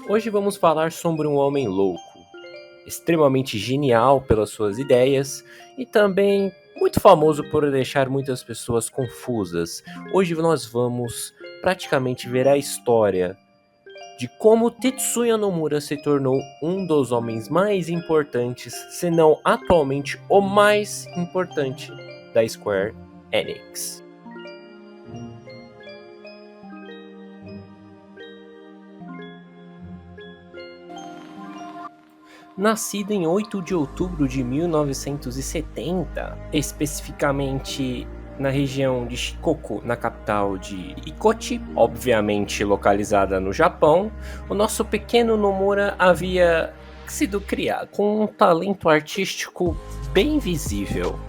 Hoje vamos falar sobre um homem louco, extremamente genial pelas suas ideias e também muito famoso por deixar muitas pessoas confusas. Hoje nós vamos praticamente ver a história de como Tetsuya Nomura se tornou um dos homens mais importantes, se não atualmente o mais importante da Square Enix. Nascido em 8 de outubro de 1970, especificamente na região de Shikoku, na capital de Ikochi, obviamente localizada no Japão, o nosso pequeno Nomura havia sido criado com um talento artístico bem visível.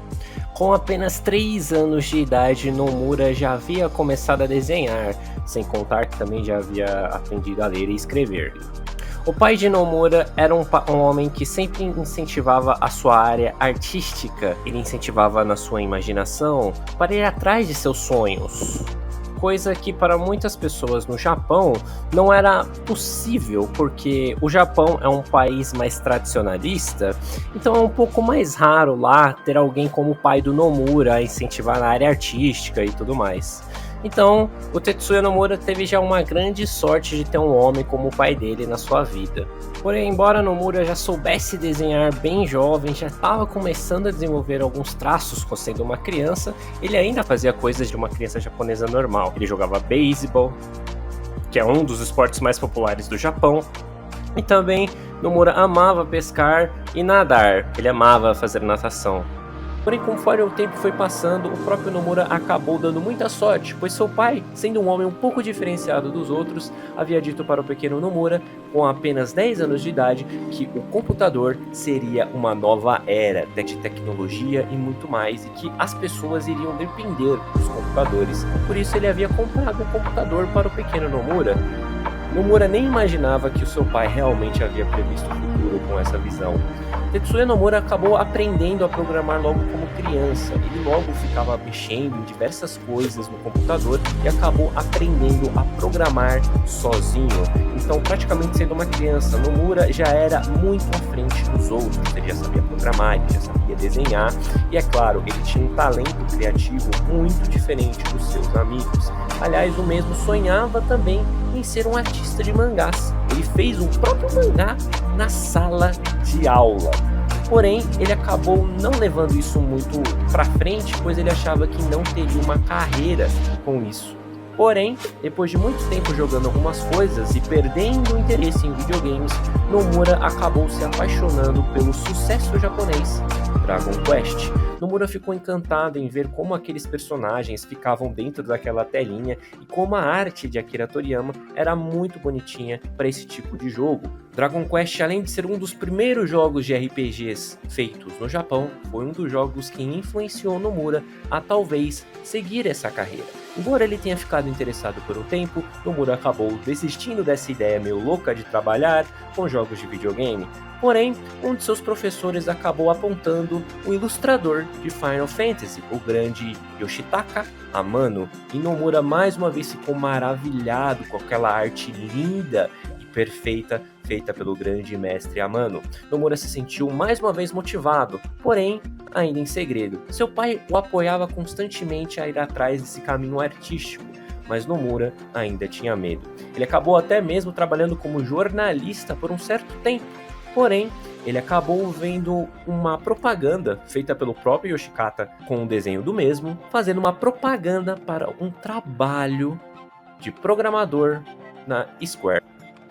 Com apenas 3 anos de idade, Nomura já havia começado a desenhar, sem contar que também já havia aprendido a ler e escrever. O pai de Nomura era um homem que sempre incentivava a sua área artística, ele incentivava na sua imaginação para ir atrás de seus sonhos. Coisa que para muitas pessoas no Japão não era possível, porque o Japão é um país mais tradicionalista, então é um pouco mais raro lá ter alguém como o pai do Nomura a incentivar na área artística e tudo mais. Então, o Tetsuya Nomura teve já uma grande sorte de ter um homem como o pai dele na sua vida. Porém, embora Nomura já soubesse desenhar bem jovem, já estava começando a desenvolver alguns traços sendo uma criança, ele ainda fazia coisas de uma criança japonesa normal. Ele jogava beisebol, que é um dos esportes mais populares do Japão, e também Nomura amava pescar e nadar, ele amava fazer natação. Porém, conforme o tempo foi passando, o próprio Nomura acabou dando muita sorte, pois seu pai, sendo um homem um pouco diferenciado dos outros, havia dito para o pequeno Nomura, com apenas 10 anos de idade, que o computador seria uma nova era de tecnologia e muito mais, e que as pessoas iriam depender dos computadores. Por isso ele havia comprado um computador para o pequeno Nomura. Nomura nem imaginava que o seu pai realmente havia previsto o futuro com essa visão. Tetsuya Nomura acabou aprendendo a programar logo como criança. Ele logo ficava mexendo em diversas coisas no computador e acabou aprendendo a programar sozinho. Então, praticamente sendo uma criança, Nomura já era muito à frente dos outros. Ele já sabia programar, ele já sabia desenhar e, é claro, ele tinha um talento criativo muito diferente dos seus amigos. Aliás, o mesmo sonhava também em ser um artista de mangás. Ele fez um próprio mangá na sala de aula. Porém, ele acabou não levando isso muito pra frente, pois ele achava que não teria uma carreira com isso. Porém, depois de muito tempo jogando algumas coisas e perdendo o interesse em videogames, Nomura acabou se apaixonando pelo sucesso japonês Dragon Quest. Nomura ficou encantado em ver como aqueles personagens ficavam dentro daquela telinha e como a arte de Akira Toriyama era muito bonitinha para esse tipo de jogo. Dragon Quest, além de ser um dos primeiros jogos de RPGs feitos no Japão, foi um dos jogos que influenciou Nomura a talvez seguir essa carreira. Embora ele tenha ficado interessado por um tempo, Nomura acabou desistindo dessa ideia meio louca de trabalhar com jogos de videogame. Porém, um de seus professores acabou apontando o ilustrador de Final Fantasy, o grande Yoshitaka Amano, e Nomura mais uma vez ficou maravilhado com aquela arte linda e perfeita feita pelo grande mestre Amano. Nomura se sentiu mais uma vez motivado, porém, ainda em segredo. Seu pai o apoiava constantemente a ir atrás desse caminho artístico, mas Nomura ainda tinha medo. Ele acabou até mesmo trabalhando como jornalista por um certo tempo, porém, ele acabou vendo uma propaganda feita pelo próprio Yoshikata com o desenho do mesmo, fazendo uma propaganda para um trabalho de programador na Square.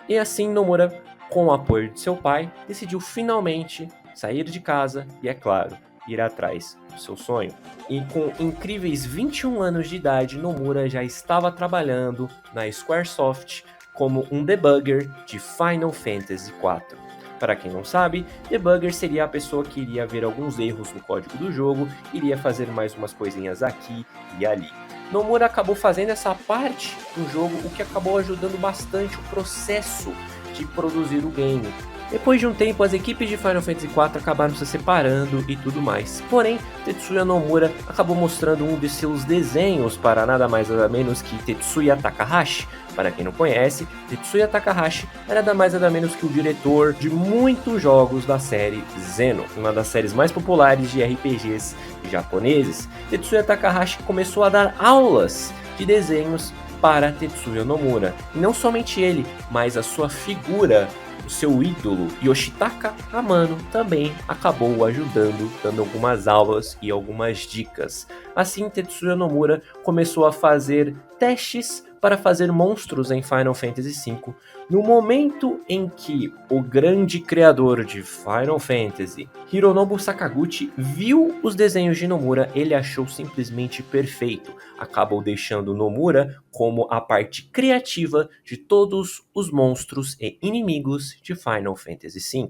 E assim Nomura, com o apoio de seu pai, decidiu finalmente sair de casa e, é claro, ir atrás do seu sonho. E com incríveis 21 anos de idade, Nomura já estava trabalhando na Squaresoft como um debugger de Final Fantasy IV. Para quem não sabe, debugger seria a pessoa que iria ver alguns erros no código do jogo, iria fazer mais umas coisinhas aqui e ali. Nomura acabou fazendo essa parte do jogo, o que acabou ajudando bastante o processo de produzir o game. Depois de um tempo, as equipes de Final Fantasy IV acabaram se separando e tudo mais. Porém, Tetsuya Nomura acabou mostrando um de seus desenhos para nada mais nada menos que Tetsuya Takahashi. Para quem não conhece, Tetsuya Takahashi é nada mais nada menos que o diretor de muitos jogos da série Xeno, uma das séries mais populares de RPGs japoneses. Tetsuya Takahashi começou a dar aulas de desenhos para Tetsuya Nomura. E não somente ele, mas a sua figura, o seu ídolo, Yoshitaka Amano, também acabou ajudando, dando algumas aulas e algumas dicas. Assim, Tetsuya Nomura começou a fazer testes para fazer monstros em Final Fantasy V. No momento em que o grande criador de Final Fantasy, Hironobu Sakaguchi, viu os desenhos de Nomura, ele achou simplesmente perfeito. Acabou deixando Nomura como a parte criativa de todos os monstros e inimigos de Final Fantasy V.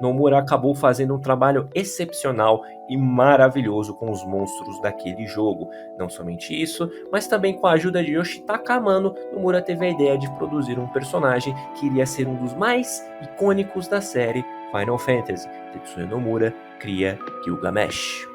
Nomura acabou fazendo um trabalho excepcional e maravilhoso com os monstros daquele jogo. Não somente isso, mas também com a ajuda de Yoshitaka Amano, Nomura teve a ideia de produzir um personagem que iria ser um dos mais icônicos da série Final Fantasy. Tetsuya Nomura cria Gilgamesh.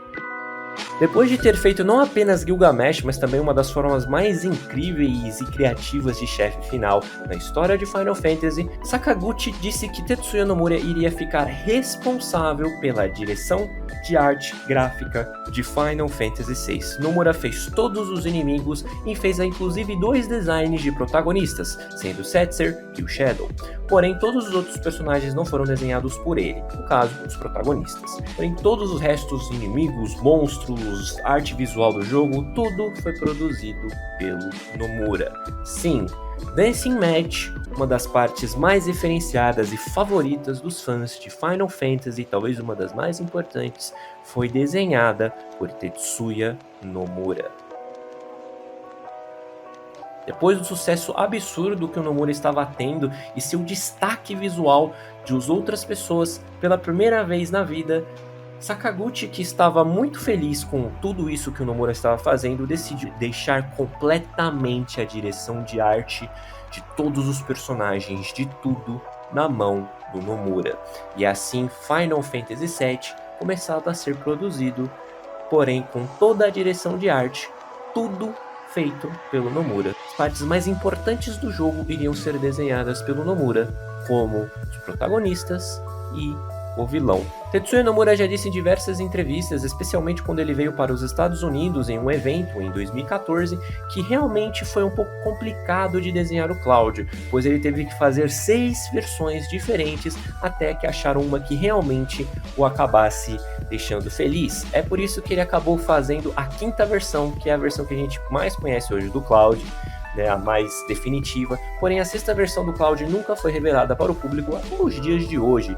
Depois de ter feito não apenas Gilgamesh, mas também uma das formas mais incríveis e criativas de chefe final na história de Final Fantasy, Sakaguchi disse que Tetsuya Nomura iria ficar responsável pela direção de arte gráfica de Final Fantasy VI. Nomura fez todos os inimigos e fez inclusive 2 designs de protagonistas, sendo Setzer e o Shadow. Porém, todos os outros personagens não foram desenhados por ele, no caso, os protagonistas. Porém, todos os restos, inimigos, monstros, arte visual do jogo, tudo foi produzido pelo Nomura. Sim, Dancing Match, uma das partes mais referenciadas e favoritas dos fãs de Final Fantasy, talvez uma das mais importantes, foi desenhada por Tetsuya Nomura. Depois do sucesso absurdo que o Nomura estava tendo e seu destaque visual de outras pessoas pela primeira vez na vida, Sakaguchi, que estava muito feliz com tudo isso que o Nomura estava fazendo, decidiu deixar completamente a direção de arte de todos os personagens, de tudo, na mão do Nomura. E assim Final Fantasy VII começava a ser produzido, porém com toda a direção de arte, tudo feito pelo Nomura. As partes mais importantes do jogo iriam ser desenhadas pelo Nomura, como os protagonistas e o vilão. Tetsuya Nomura já disse em diversas entrevistas, especialmente quando ele veio para os Estados Unidos em um evento em 2014, que realmente foi um pouco complicado de desenhar o Cloud, pois ele teve que fazer 6 versões diferentes até que acharam uma que realmente o acabasse deixando feliz. É por isso que ele acabou fazendo a 5ª versão, que é a versão que a gente mais conhece hoje do Cloud, né, a mais definitiva. Porém, a 6ª versão do Cloud nunca foi revelada para o público até os dias de hoje,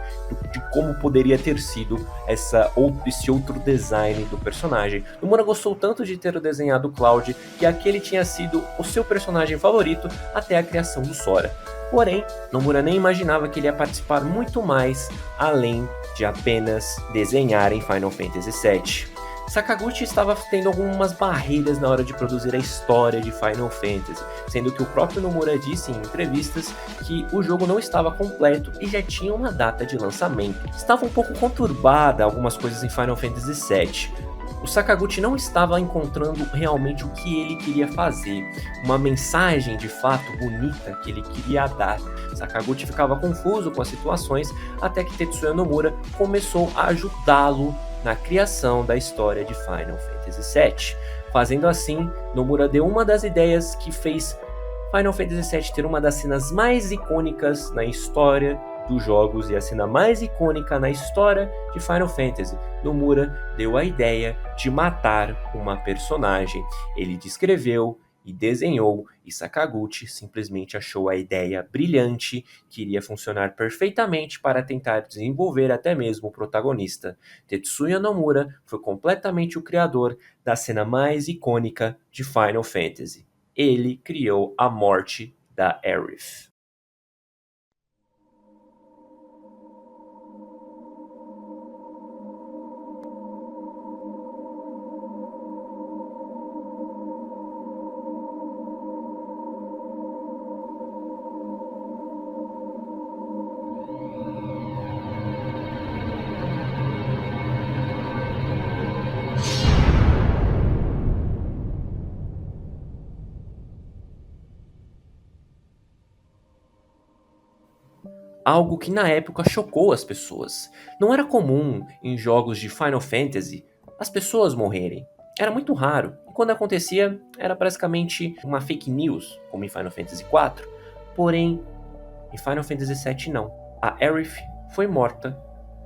de como poderia ter sido esse outro design do personagem. Nomura gostou tanto de ter desenhado o Cloud que aquele tinha sido o seu personagem favorito até a criação do Sora. Porém, Nomura nem imaginava que ele ia participar muito mais além de apenas desenhar em Final Fantasy VII. Sakaguchi estava tendo algumas barreiras na hora de produzir a história de Final Fantasy, sendo que o próprio Nomura disse em entrevistas que o jogo não estava completo e já tinha uma data de lançamento. Estava um pouco conturbada algumas coisas em Final Fantasy VII. O Sakaguchi não estava encontrando realmente o que ele queria fazer, uma mensagem de fato bonita que ele queria dar. Sakaguchi ficava confuso com as situações até que Tetsuya Nomura começou a ajudá-lo na criação da história de Final Fantasy VII. Fazendo assim, Nomura deu uma das ideias que fez Final Fantasy VII ter uma das cenas mais icônicas na história dos jogos e a cena mais icônica na história de Final Fantasy. Nomura deu a ideia de matar uma personagem. Ele descreveu e desenhou, e Sakaguchi simplesmente achou a ideia brilhante que iria funcionar perfeitamente para tentar desenvolver até mesmo o protagonista. Tetsuya Nomura foi completamente o criador da cena mais icônica de Final Fantasy. Ele criou a morte da Aerith. algo que na época chocou as pessoas. Não era comum em jogos de Final Fantasy as pessoas morrerem. Era muito raro. E quando acontecia, era basicamente uma fake news, como em Final Fantasy IV. Porém, em Final Fantasy VII não. A Aerith foi morta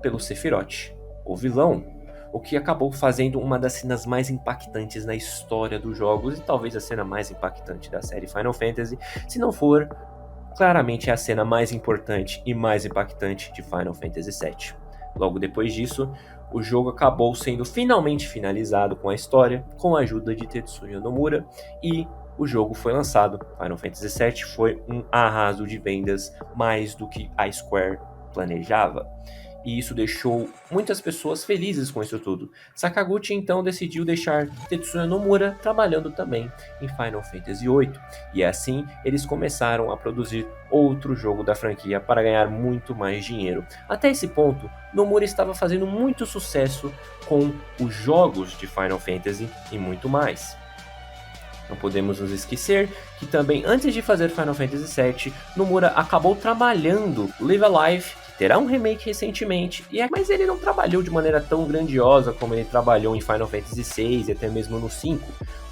pelo Sephiroth, o vilão, o que acabou fazendo uma das cenas mais impactantes na história dos jogos e talvez a cena mais impactante da série Final Fantasy, se não for, claramente é a cena mais importante e mais impactante de Final Fantasy VII. Logo depois disso, o jogo acabou sendo finalmente finalizado com a história, com a ajuda de Tetsuya Nomura, e o jogo foi lançado. Final Fantasy VII foi um arraso de vendas mais do que a Square planejava. E isso deixou muitas pessoas felizes com isso tudo. Sakaguchi então decidiu deixar Tetsuya Nomura trabalhando também em Final Fantasy VIII. E assim eles começaram a produzir outro jogo da franquia para ganhar muito mais dinheiro. Até esse ponto, Nomura estava fazendo muito sucesso com os jogos de Final Fantasy e muito mais. Não podemos nos esquecer que também antes de fazer Final Fantasy VII, Nomura acabou trabalhando Live Alive, que terá um remake recentemente, mas ele não trabalhou de maneira tão grandiosa como ele trabalhou em Final Fantasy VI e até mesmo no V.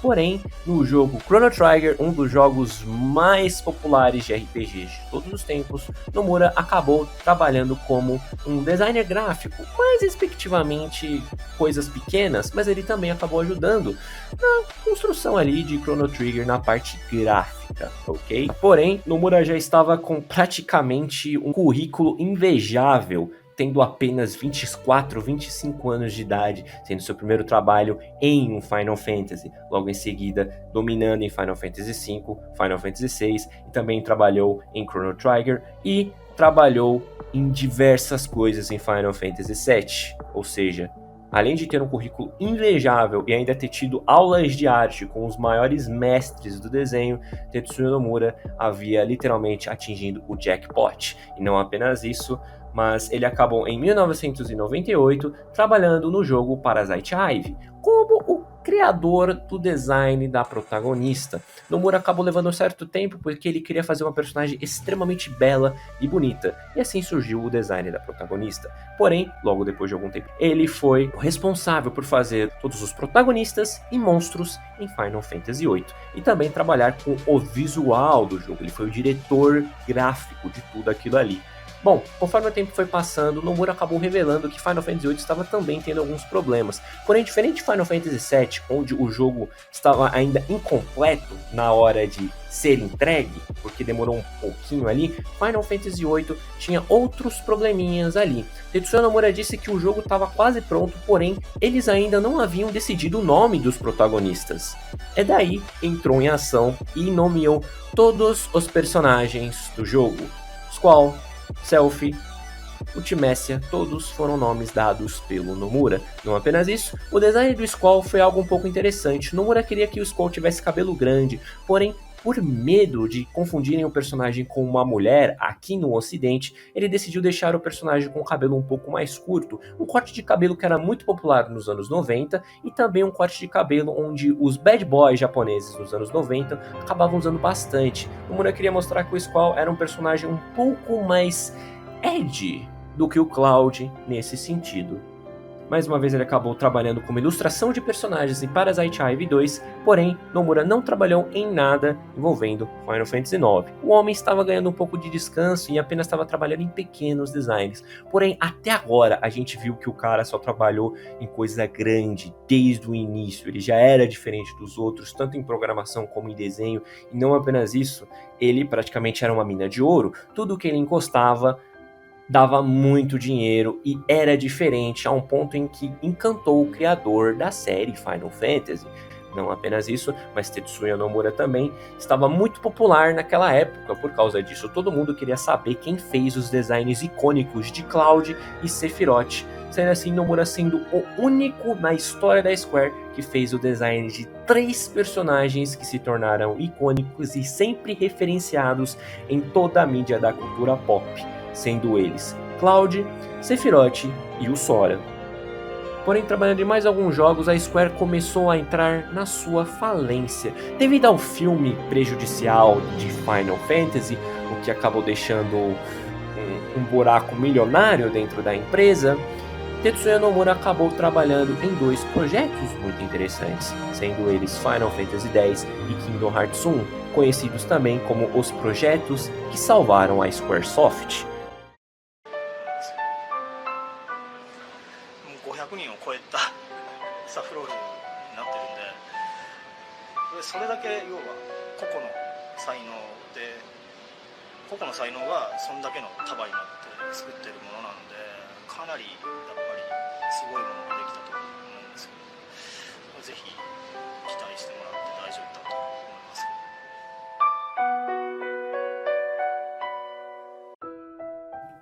Porém, no jogo Chrono Trigger, um dos jogos mais populares de RPGs de todos os tempos, Nomura acabou trabalhando como um designer gráfico, mais respectivamente coisas pequenas, mas ele também acabou ajudando na construção ali de Chrono Trigger na parte gráfica, ok? Porém, Nomura já estava com praticamente um currículo invejável, tendo apenas 24, 25 anos de idade, sendo seu primeiro trabalho em um Final Fantasy, logo em seguida dominando em Final Fantasy V, Final Fantasy VI, e também trabalhou em Chrono Trigger e trabalhou em diversas coisas em Final Fantasy VII, ou seja, além de ter um currículo invejável e ainda ter tido aulas de arte com os maiores mestres do desenho, Tetsuya Nomura havia literalmente atingido o jackpot. E não apenas isso, mas ele acabou em 1998 trabalhando no jogo Parasite Eve, como o criador do design da protagonista. Nomura acabou levando um certo tempo porque ele queria fazer uma personagem extremamente bela e bonita, e assim surgiu o design da protagonista. Porém, logo depois de algum tempo, ele foi o responsável por fazer todos os protagonistas e monstros em Final Fantasy VIII, e também trabalhar com o visual do jogo. Ele foi o diretor gráfico de tudo aquilo ali. Bom, conforme o tempo foi passando, Nomura acabou revelando que Final Fantasy VIII estava também tendo alguns problemas. Porém, diferente de Final Fantasy VII, onde o jogo estava ainda incompleto na hora de ser entregue, porque demorou um pouquinho ali, Final Fantasy VIII tinha outros probleminhas ali. Tetsuya Nomura disse que o jogo estava quase pronto, porém, eles ainda não haviam decidido o nome dos protagonistas. É daí entrou em ação e nomeou todos os personagens do jogo. Squall, Selphie, Ultimécia, todos foram nomes dados pelo Nomura. Não apenas isso, o design do Squall foi algo um pouco interessante. Nomura queria que o Squall tivesse cabelo grande, porém, por medo de confundirem o personagem com uma mulher aqui no ocidente, ele decidiu deixar o personagem com o cabelo um pouco mais curto, um corte de cabelo que era muito popular nos anos 90 e também um corte de cabelo onde os bad boys japoneses nos anos 90 acabavam usando bastante. Nomura queria mostrar que o Squall era um personagem um pouco mais edgy do que o Cloud nesse sentido. Mais uma vez ele acabou trabalhando como ilustração de personagens em Parasite Eve 2, porém Nomura não trabalhou em nada envolvendo Final Fantasy IX. O homem estava ganhando um pouco de descanso e apenas estava trabalhando em pequenos designs. Porém, até agora a gente viu que o cara só trabalhou em coisa grande desde o início. Ele já era diferente dos outros, tanto em programação como em desenho, e não apenas isso, ele praticamente era uma mina de ouro. Tudo que ele encostava dava muito dinheiro e era diferente a um ponto em que encantou o criador da série Final Fantasy. Não apenas isso, mas Tetsuya Nomura também estava muito popular naquela época. Por causa disso, todo mundo queria saber quem fez os designs icônicos de Cloud e Sephiroth, sendo assim Nomura sendo o único na história da Square que fez o design de 3 personagens que se tornaram icônicos e sempre referenciados em toda a mídia da cultura pop, sendo eles Cloud, Sephiroth e o Sora. Porém, trabalhando em mais alguns jogos, a Square começou a entrar na sua falência, devido ao filme prejudicial de Final Fantasy, o que acabou deixando um buraco milionário dentro da empresa, Tetsuya Nomura acabou trabalhando em 2 projetos muito interessantes, sendo eles Final Fantasy X e Kingdom Hearts 1, conhecidos também como os projetos que salvaram a Squaresoft. もう500人を超えたスタッフロールになってるんで、それだけ要は個々の才能で、個々の才能がそんだけの束になって作ってるものなんで、かなりやっぱりすごいものができたと思うんですけど、ぜひ期待してもらって大丈夫だと思います。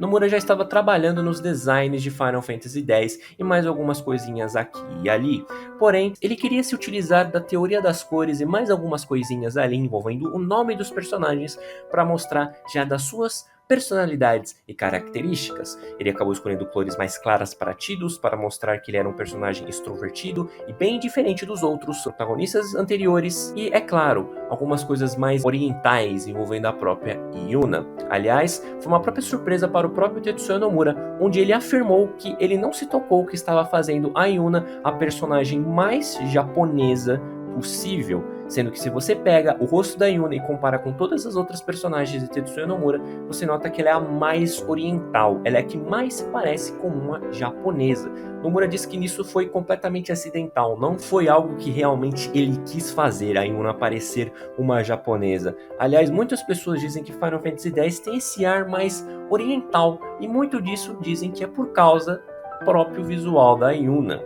Nomura já estava trabalhando nos designs de Final Fantasy X e mais algumas coisinhas aqui e ali. Porém, ele queria se utilizar da teoria das cores e mais algumas coisinhas ali envolvendo o nome dos personagens para mostrar já das suas personalidades e características. Ele acabou escolhendo cores mais claras para Tidus para mostrar que ele era um personagem extrovertido e bem diferente dos outros protagonistas anteriores. E, é claro, algumas coisas mais orientais envolvendo a própria Yuna. Aliás, foi uma própria surpresa para o próprio Tetsuya Nomura, onde ele afirmou que ele não se tocou que estava fazendo a Yuna a personagem mais japonesa possível, sendo que se você pega o rosto da Yuna e compara com todas as outras personagens de Tetsuya Nomura, você nota que ela é a mais oriental, ela é a que mais se parece com uma japonesa. Nomura disse que nisso foi completamente acidental, não foi algo que realmente ele quis fazer, a Yuna parecer uma japonesa. Aliás, muitas pessoas dizem que Final Fantasy X tem esse ar mais oriental, e muito disso dizem que é por causa do próprio visual da Yuna.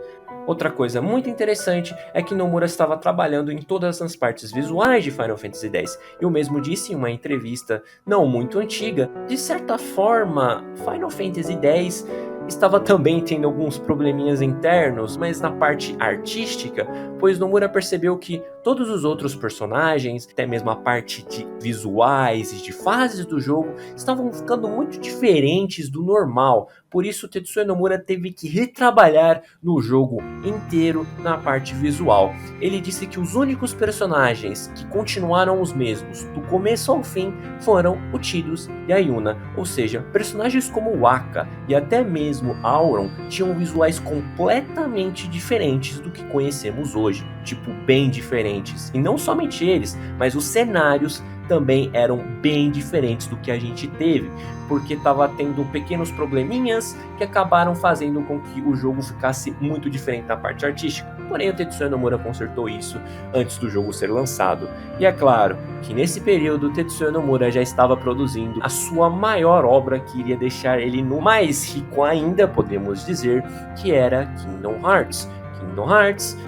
Outra coisa muito interessante é que Nomura estava trabalhando em todas as partes visuais de Final Fantasy X, e o mesmo disse em uma entrevista não muito antiga, de certa forma, Final Fantasy X estava também tendo alguns probleminhas internos, mas na parte artística, pois Nomura percebeu que todos os outros personagens, até mesmo a parte de visuais e de fases do jogo, estavam ficando muito diferentes do normal. Por isso, Tetsuya Nomura teve que retrabalhar no jogo inteiro na parte visual. Ele disse que os únicos personagens que continuaram os mesmos do começo ao fim foram o Tidus e a Yuna, ou seja, personagens como o Wakka e até mesmo Auron tinham visuais completamente diferentes do que conhecemos hoje, tipo bem diferentes. E não somente eles, mas os cenários também eram bem diferentes do que a gente teve, porque estava tendo pequenos probleminhas que acabaram fazendo com que o jogo ficasse muito diferente na parte artística. Porém, o Tetsuya Nomura consertou isso antes do jogo ser lançado. E é claro que nesse período, Tetsuya Nomura já estava produzindo a sua maior obra, que iria deixar ele no mais rico ainda, podemos dizer, que era Kingdom Hearts. Kingdom Hearts,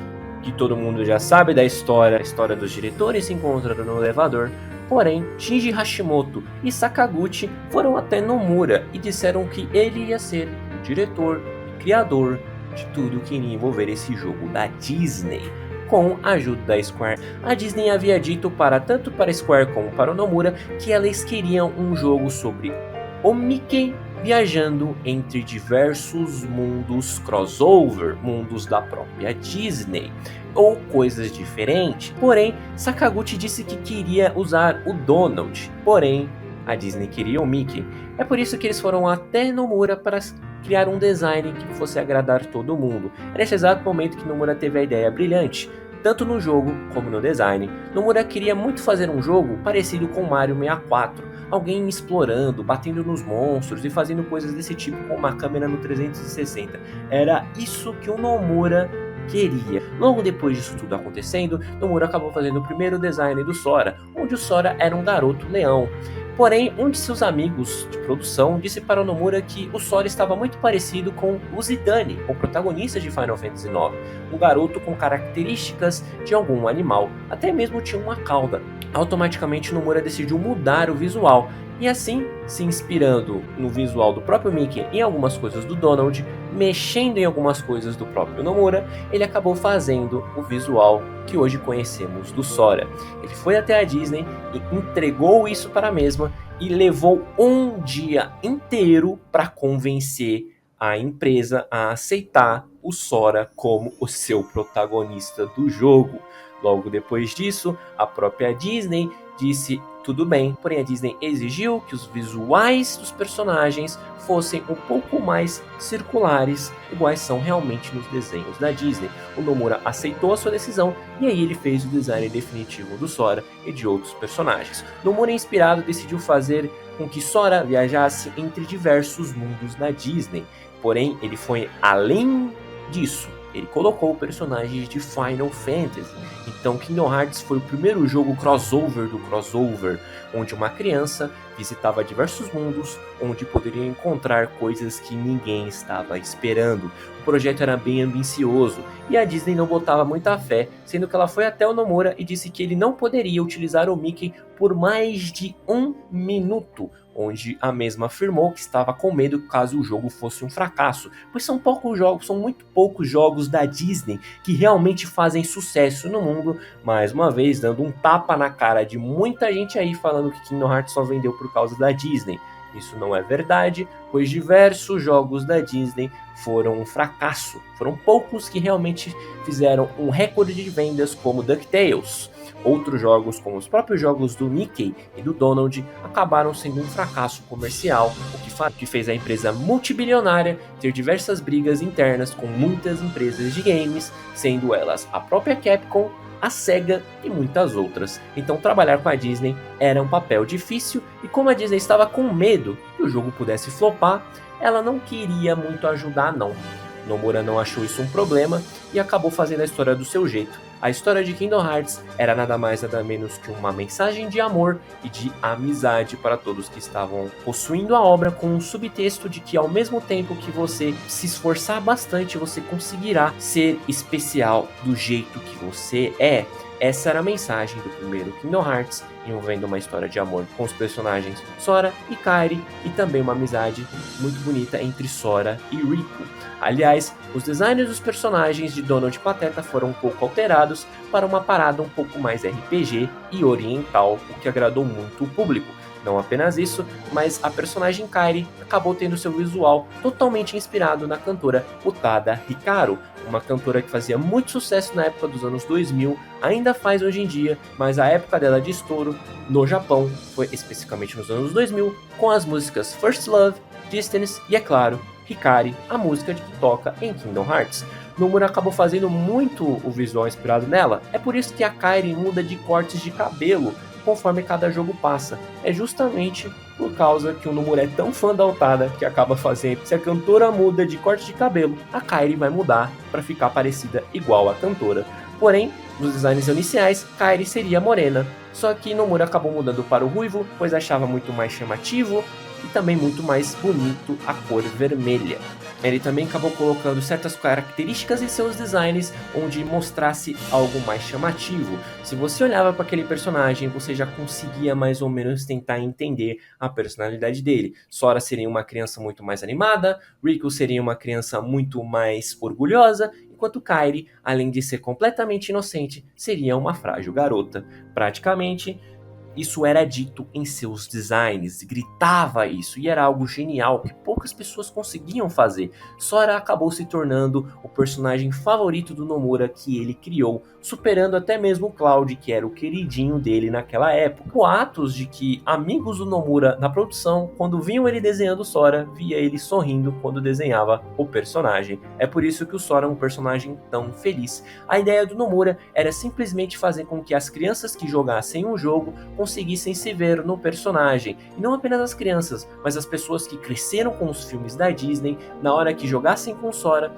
que todo mundo já sabe da história, a história dos diretores se encontrando no elevador. Porém, Shinji Hashimoto e Sakaguchi foram até Nomura e disseram que ele ia ser o diretor e criador de tudo que iria envolver esse jogo da Disney. Com a ajuda da Square, a Disney havia dito tanto para a Square como para o Nomura que eles queriam um jogo sobre o Mickey viajando entre diversos mundos crossover, mundos da própria Disney, ou coisas diferentes. Porém, Sakaguchi disse que queria usar o Donald, porém, a Disney queria o Mickey. É por isso que eles foram até Nomura para criar um design que fosse agradar todo mundo. É nesse exato momento que Nomura teve a ideia brilhante, tanto no jogo como no design. Nomura queria muito fazer um jogo parecido com Mario 64, alguém explorando, batendo nos monstros e fazendo coisas desse tipo com uma câmera no 360. Era isso que o Nomura queria. Logo depois disso tudo acontecendo, Nomura acabou fazendo o primeiro design do Sora, onde o Sora era um garoto leão. Porém, um de seus amigos de produção disse para o Nomura que o Sora estava muito parecido com o Zidane, o protagonista de Final Fantasy IX, um garoto com características de algum animal, até mesmo tinha uma cauda. Automaticamente Nomura decidiu mudar o visual, e assim, se inspirando no visual do próprio Mickey e em algumas coisas do Donald, mexendo em algumas coisas do próprio Nomura, ele acabou fazendo o visual que hoje conhecemos do Sora. Ele foi até a Disney e entregou isso para a mesma e levou um dia inteiro para convencer a empresa a aceitar o Sora como o seu protagonista do jogo. Logo depois disso, a própria Disney disse tudo bem, porém a Disney exigiu que os visuais dos personagens fossem um pouco mais circulares, iguais são realmente nos desenhos da Disney. O Nomura aceitou a sua decisão e aí ele fez o design definitivo do Sora e de outros personagens. Nomura, inspirado, decidiu fazer com que Sora viajasse entre diversos mundos da Disney, porém ele foi além disso. Ele colocou personagens de Final Fantasy. Então Kingdom Hearts foi o primeiro jogo crossover do crossover, onde uma criança visitava diversos mundos, onde poderia encontrar coisas que ninguém estava esperando. O projeto era bem ambicioso e a Disney não botava muita fé, sendo que ela foi até o Nomura e disse que ele não poderia utilizar o Mickey por mais de 1 minuto, onde a mesma afirmou que estava com medo caso o jogo fosse um fracasso, pois são muito poucos jogos da Disney que realmente fazem sucesso no mundo, mais uma vez dando um tapa na cara de muita gente aí falando que Kingdom Hearts só vendeu por causa da Disney. Isso não é verdade, pois diversos jogos da Disney foram um fracasso. Foram poucos que realmente fizeram um recorde de vendas, como DuckTales. Outros jogos, como os próprios jogos do Mickey e do Donald, acabaram sendo um fracasso comercial, o que fez a empresa multibilionária ter diversas brigas internas com muitas empresas de games, sendo elas a própria Capcom, a SEGA e muitas outras. Então trabalhar com a Disney era um papel difícil e como a Disney estava com medo que o jogo pudesse flopar, ela não queria muito ajudar não. Nomura não achou isso um problema e acabou fazendo a história do seu jeito. A história de Kingdom Hearts era nada mais nada menos que uma mensagem de amor e de amizade para todos que estavam possuindo a obra, com um subtexto de que ao mesmo tempo que você se esforçar bastante, você conseguirá ser especial do jeito que você é. Essa era a mensagem do primeiro Kingdom Hearts, envolvendo uma história de amor com os personagens Sora e Kairi e também uma amizade muito bonita entre Sora e Riku. Aliás, os designs dos personagens de Donald e Pateta foram um pouco alterados para uma parada um pouco mais RPG e oriental, o que agradou muito o público. Não apenas isso, mas a personagem Kairi acabou tendo seu visual totalmente inspirado na cantora Utada Hikaru, uma cantora que fazia muito sucesso na época dos anos 2000, ainda faz hoje em dia, mas a época dela de estouro no Japão foi especificamente nos anos 2000, com as músicas First Love, Distance e, é claro, Hikari, a música que toca em Kingdom Hearts. Nomura acabou fazendo muito o visual inspirado nela, é por isso que a Kairi muda de cortes de cabelo conforme cada jogo passa. É justamente por causa que o Nomura é tão fã da Utada que acaba fazendo. Se a cantora muda de corte de cabelo, a Kairi vai mudar para ficar parecida igual à cantora. Porém, nos designs iniciais, Kairi seria morena, só que Nomura acabou mudando para o ruivo, pois achava muito mais chamativo e também muito mais bonito a cor vermelha. Ele também acabou colocando certas características em seus designs onde mostrasse algo mais chamativo. Se você olhava para aquele personagem, você já conseguia mais ou menos tentar entender a personalidade dele. Sora seria uma criança muito mais animada, Riku seria uma criança muito mais orgulhosa, enquanto Kairi, além de ser completamente inocente, seria uma frágil garota. Praticamente, isso era dito em seus designs, gritava isso, e era algo genial que poucas pessoas conseguiam fazer. Sora acabou se tornando o personagem favorito do Nomura que ele criou, superando até mesmo o Cloud, que era o queridinho dele naquela época. Boatos de que amigos do Nomura na produção, quando viam ele desenhando Sora, via ele sorrindo quando desenhava o personagem. É por isso que o Sora é um personagem tão feliz. A ideia do Nomura era simplesmente fazer com que as crianças que jogassem um jogo conseguissem se ver no personagem, e não apenas as crianças, mas as pessoas que cresceram com os filmes da Disney, na hora que jogassem com Sora,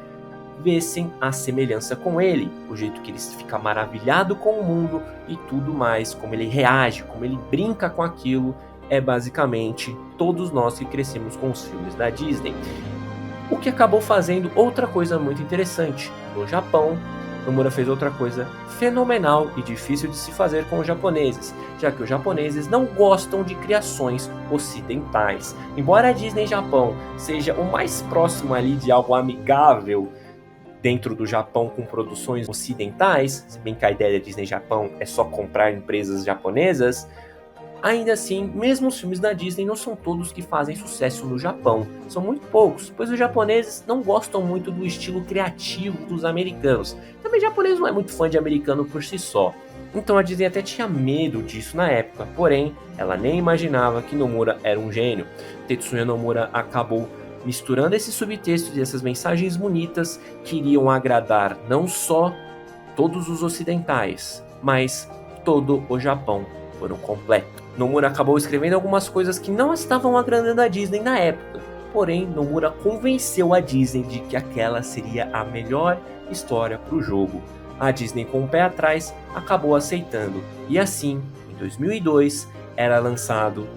vissem a semelhança com ele, o jeito que ele fica maravilhado com o mundo e tudo mais, como ele reage, como ele brinca com aquilo, é basicamente todos nós que crescemos com os filmes da Disney. O que acabou fazendo outra coisa muito interessante. No Japão, Nomura fez outra coisa fenomenal e difícil de se fazer com os japoneses, já que os japoneses não gostam de criações ocidentais. Embora a Disney Japão seja o mais próximo ali de algo amigável dentro do Japão com produções ocidentais, se bem que a ideia da Disney Japão é só comprar empresas japonesas, ainda assim, mesmo os filmes da Disney não são todos que fazem sucesso no Japão. São muito poucos, pois os japoneses não gostam muito do estilo criativo dos americanos. Também o japonês não é muito fã de americano por si só. Então a Disney até tinha medo disso na época, porém ela nem imaginava que Nomura era um gênio. Tetsuya Nomura acabou misturando esses subtextos e essas mensagens bonitas que iriam agradar não só todos os ocidentais, mas todo o Japão por um completo. Nomura acabou escrevendo algumas coisas que não estavam agradando a Disney na época, porém Nomura convenceu a Disney de que aquela seria a melhor história para o jogo. A Disney, com o pé atrás, acabou aceitando, e assim, em 2002, era lançado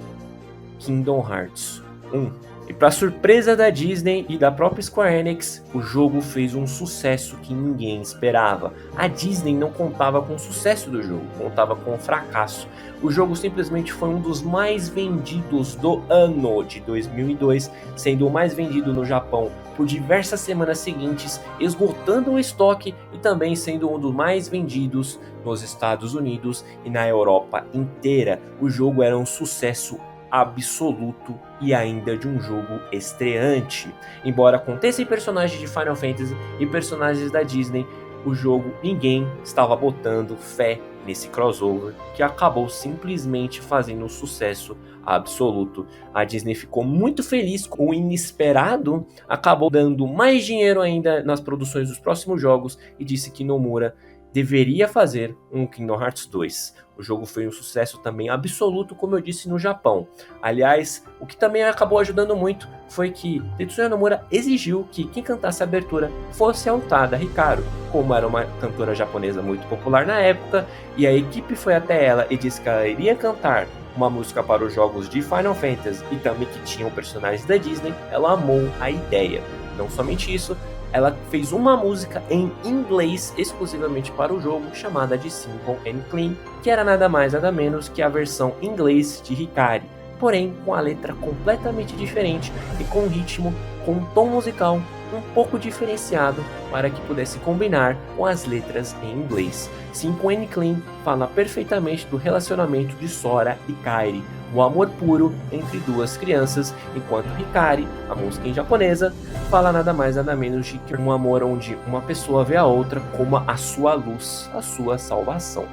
Kingdom Hearts 1. E para surpresa da Disney e da própria Square Enix, o jogo fez um sucesso que ninguém esperava. A Disney não contava com o sucesso do jogo, contava com o fracasso. O jogo simplesmente foi um dos mais vendidos do ano de 2002, sendo o mais vendido no Japão por diversas semanas seguintes, esgotando o estoque e também sendo um dos mais vendidos nos Estados Unidos e na Europa inteira. O jogo era um sucesso absoluto e ainda de um jogo estreante. Embora contessem personagens de Final Fantasy e personagens da Disney, o jogo ninguém estava botando fé nesse crossover que acabou simplesmente fazendo um sucesso absoluto. A Disney ficou muito feliz com o inesperado, acabou dando mais dinheiro ainda nas produções dos próximos jogos e disse que Nomura deveria fazer um Kingdom Hearts 2. O jogo foi um sucesso também absoluto, como eu disse, no Japão. Aliás, o que também acabou ajudando muito foi que Tetsuya Nomura exigiu que quem cantasse a abertura fosse a Utada Hikaru, como era uma cantora japonesa muito popular na época, e a equipe foi até ela e disse que ela iria cantar uma música para os jogos de Final Fantasy e também que tinham personagens da Disney. Ela amou a ideia. Não somente isso, ela fez uma música em inglês exclusivamente para o jogo, chamada de Simple and Clean, que era nada mais nada menos que a versão em inglês de Hikari, porém com a letra completamente diferente e com um ritmo, com um tom musical um pouco diferenciado para que pudesse combinar com as letras em inglês. Simple and Clean fala perfeitamente do relacionamento de Sora e Kairi, o amor puro entre duas crianças, enquanto Hikari, a música em japonesa, fala nada mais nada menos de que um amor onde uma pessoa vê a outra como a sua luz, a sua salvação.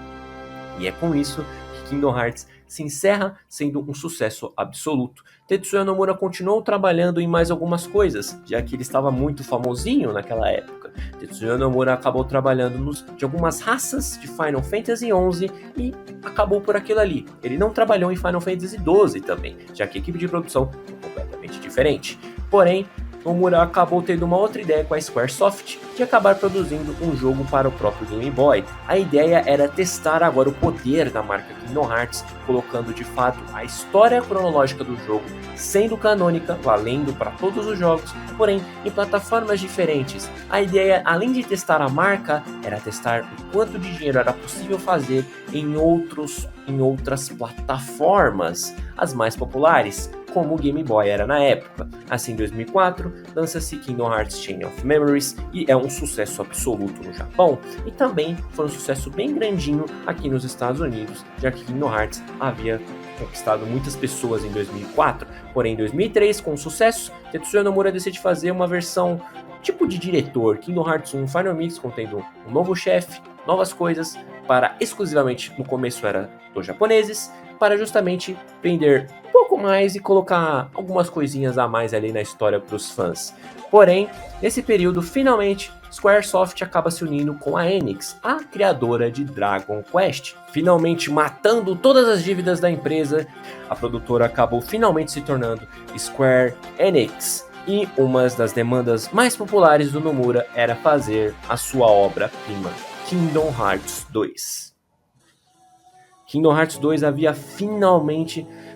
E é com isso que Kingdom Hearts se encerra sendo um sucesso absoluto. Tetsuya Nomura continuou trabalhando em mais algumas coisas, já que ele estava muito famosinho naquela época. Tetsuya Nomura acabou trabalhando de algumas raças de Final Fantasy XI e acabou por aquilo ali. Ele não trabalhou em Final Fantasy XII também, já que a equipe de produção é completamente diferente. Porém, Nomura acabou tendo uma outra ideia com a Squaresoft de acabar produzindo um jogo para o próprio Game Boy. A ideia era testar agora o poder da marca Kingdom Hearts, colocando de fato a história cronológica do jogo sendo canônica, valendo para todos os jogos, porém em plataformas diferentes. A ideia, além de testar a marca, era testar o quanto de dinheiro era possível fazer em outras plataformas, as mais populares, como o Game Boy era na época. Assim, em 2004, lança-se Kingdom Hearts Chain of Memories e é um sucesso absoluto no Japão, e também foi um sucesso bem grandinho aqui nos Estados Unidos, já que Kingdom Hearts havia conquistado muitas pessoas em 2004, porém em 2003, com sucesso, Tetsuya Nomura decide fazer uma versão tipo de diretor, Kingdom Hearts 1 Final Mix, contendo um novo chefe, novas coisas, para exclusivamente, no começo era dos japoneses, para justamente prender um pouco mais e colocar algumas coisinhas a mais ali na história para os fãs. Porém, nesse período, finalmente, Squaresoft acaba se unindo com a Enix, a criadora de Dragon Quest. Finalmente matando todas as dívidas da empresa, a produtora acabou finalmente se tornando Square Enix. E uma das demandas mais populares do Nomura era fazer a sua obra-prima, Kingdom Hearts 2. Kingdom Hearts 2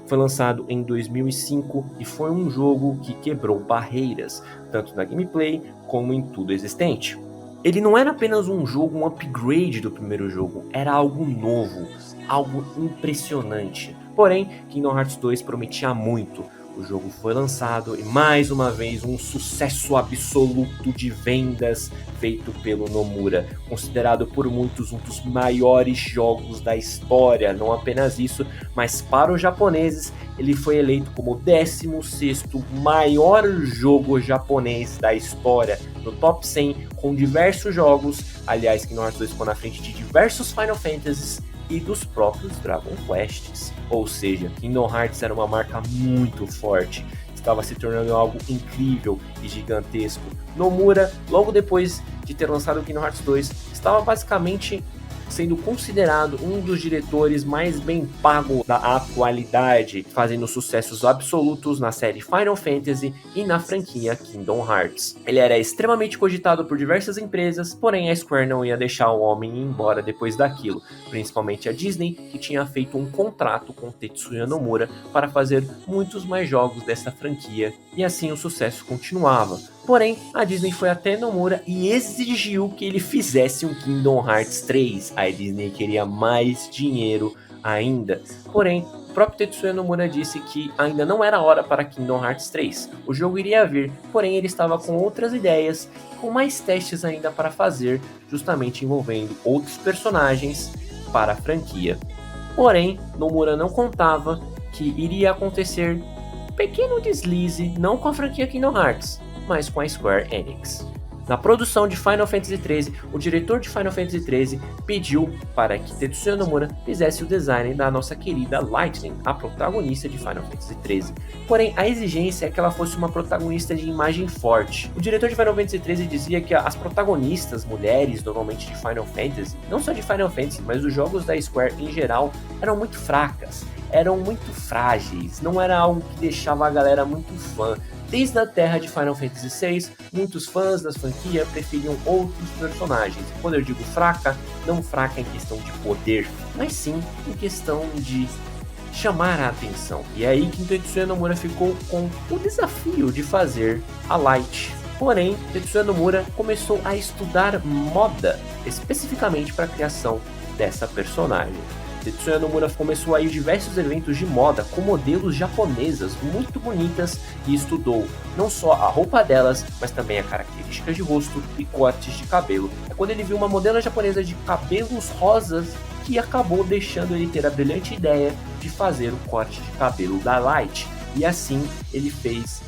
foi lançado em 2005 e foi um jogo que quebrou barreiras, tanto na gameplay como em tudo existente. Ele não era apenas um jogo, um upgrade do primeiro jogo, era algo novo, algo impressionante. Porém, Kingdom Hearts 2 prometia muito. O jogo foi lançado e mais uma vez um sucesso absoluto de vendas feito pelo Nomura, considerado por muitos um dos maiores jogos da história. Não apenas isso, mas para os japoneses ele foi eleito como o 16º maior jogo japonês da história, no top 100 com diversos jogos. Aliás, Kingdom Hearts 2 ficou na frente de diversos Final Fantasies e dos próprios Dragon Quests. Ou seja, Kingdom Hearts era uma marca muito forte, estava se tornando algo incrível e gigantesco. Nomura, logo depois de ter lançado o Kingdom Hearts 2, estava basicamente sendo considerado um dos diretores mais bem pagos da atualidade, fazendo sucessos absolutos na série Final Fantasy e na franquia Kingdom Hearts. Ele era extremamente cogitado por diversas empresas, porém a Square não ia deixar o homem ir embora depois daquilo, principalmente a Disney, que tinha feito um contrato com Tetsuya Nomura para fazer muitos mais jogos dessa franquia, e assim o sucesso continuava. Porém, a Disney foi até Nomura e exigiu que ele fizesse um Kingdom Hearts 3. A Disney queria mais dinheiro ainda. Porém, o próprio Tetsuya Nomura disse que ainda não era hora para Kingdom Hearts 3. O jogo iria vir, porém ele estava com outras ideias, com mais testes ainda para fazer, justamente envolvendo outros personagens para a franquia. Porém, Nomura não contava que iria acontecer um pequeno deslize, não com a franquia Kingdom Hearts, mas com a Square Enix. Na produção de Final Fantasy XIII, o diretor de Final Fantasy XIII pediu para que Tetsuya Nomura fizesse o design da nossa querida Lightning, a protagonista de Final Fantasy XIII. Porém, a exigência é que ela fosse uma protagonista de imagem forte. O diretor de Final Fantasy XIII dizia que as protagonistas mulheres, normalmente de Final Fantasy, não só de Final Fantasy, mas dos jogos da Square em geral, eram muito fracas, eram muito frágeis, não era algo que deixava a galera muito fã. Desde a terra de Final Fantasy VI, muitos fãs da franquia preferiam outros personagens. Quando eu digo fraca, não fraca em questão de poder, mas sim em questão de chamar a atenção. E é aí que Tetsuya Nomura ficou com o desafio de fazer a Light. Porém, Tetsuya Nomura começou a estudar moda, especificamente para a criação dessa personagem. Tetsuya Nomura começou a ir a diversos eventos de moda com modelos japonesas muito bonitas e estudou não só a roupa delas, mas também a característica de rosto e cortes de cabelo. É quando ele viu uma modelo japonesa de cabelos rosas que acabou deixando ele ter a brilhante ideia de fazer o corte de cabelo da Light. E assim ele fez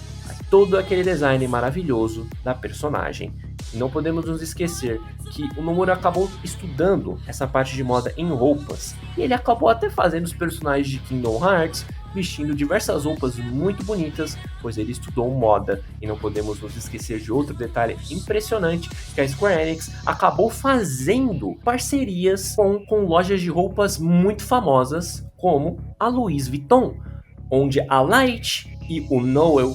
todo aquele design maravilhoso da personagem. E não podemos nos esquecer que o Nomura acabou estudando essa parte de moda em roupas. E ele acabou até fazendo os personagens de Kingdom Hearts vestindo diversas roupas muito bonitas, pois ele estudou moda. E não podemos nos esquecer de outro detalhe impressionante, que a Square Enix acabou fazendo parcerias com lojas de roupas muito famosas, como a Louis Vuitton, onde a Light e o Noel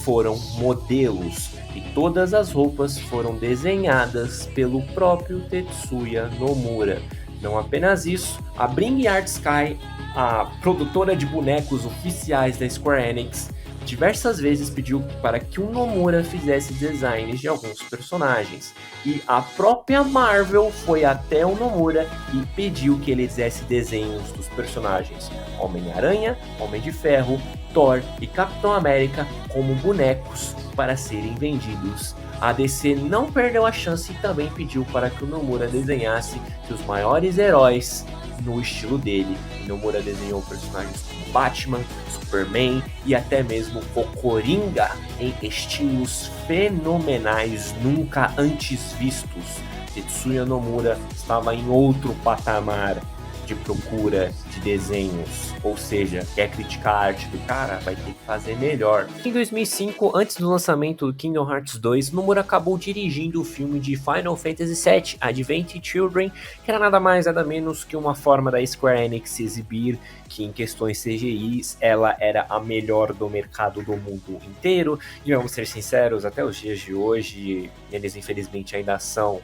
foram modelos, e todas as roupas foram desenhadas pelo próprio Tetsuya Nomura. Não apenas isso, a Bring Art Sky, a produtora de bonecos oficiais da Square Enix, diversas vezes pediu para que o Nomura fizesse designs de alguns personagens. E a própria Marvel foi até o Nomura e pediu que ele fizesse desenhos dos personagens Homem-Aranha, Homem de Ferro, Thor e Capitão América como bonecos para serem vendidos. A DC não perdeu a chance e também pediu para que o Nomura desenhasse seus maiores heróis no estilo dele. E Nomura desenhou personagens como Batman, Superman e até mesmo o Coringa em estilos fenomenais nunca antes vistos. Tetsuya Nomura estava em outro patamar de procura de desenhos, ou seja, quer criticar a arte do cara, vai ter que fazer melhor. Em 2005, antes do lançamento do Kingdom Hearts 2, Nomura acabou dirigindo o filme de Final Fantasy VII, Advent Children, que era nada mais nada menos que uma forma da Square Enix se exibir que em questões CGIs ela era a melhor do mercado do mundo inteiro, e vamos ser sinceros, até os dias de hoje, eles infelizmente ainda são.